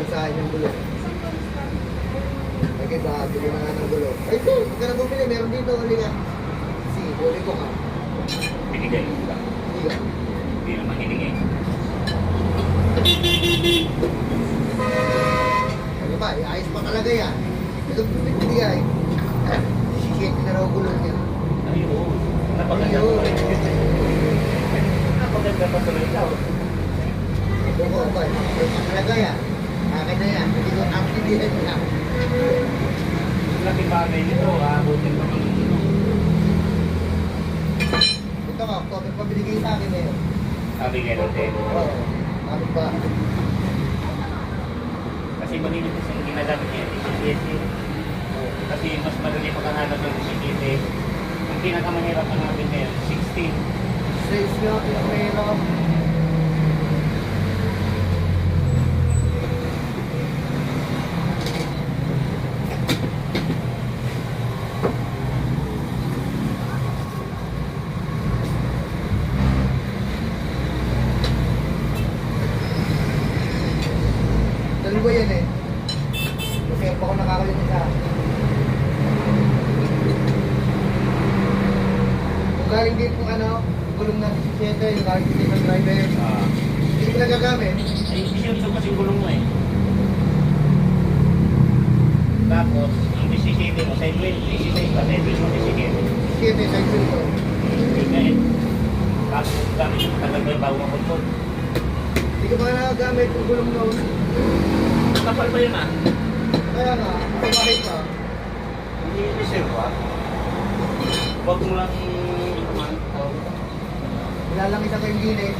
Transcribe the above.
balansahin yung gulo. Ay, kaya bili na nga ng gulo. Ay, ito, huwag ka na bumili. Meron dito, huli nga. Si, huli ko ka. Binigay. Hindi ka. Hindi naman hiningi. Ano ba, ayos pa talaga yan. Ito, binigay. Shit, na raw gulo niya. Ayun. Napaganda pa rin. Napaganda pa tuloy daw. Ito ko, boy. Ayos pa talaga yan. Akin na yan. Hindi ko activihan niya. Laking bagay nito, abutin pa kami dito. Ito ka, ito pa binigay sa akin eh. Sabi nga natin. Oo. Ano ba? Kasi maninipis yung ginagamit niya, ECT. Kasi mas madali makahanap ng ECT. Ang pinakamahirap ang natin ngayon, 16. Straight nga, pinamahirap. Dalawa yan eh. Kasi pa ako nakakalit isa. Kung galing din kung ano, gulong na 17, yung galing din ng driver. Hindi ko nagagamit. Ay, yun sa kasi gulong mo eh. Tapos, ang ECT mo, side wheel, ECT pa, side wheel mo, ECT. 17, side wheel ko. Ngayon, tapos gamit yung tagal mo yung bago mapuntot. Hindi ko pa nagagamit yung gulong noon. Kapal pa yun ah. Kaya nga, pabahit pa. Hindi reserve ah. Huwag mo lang Ilalangis ako yung gilid.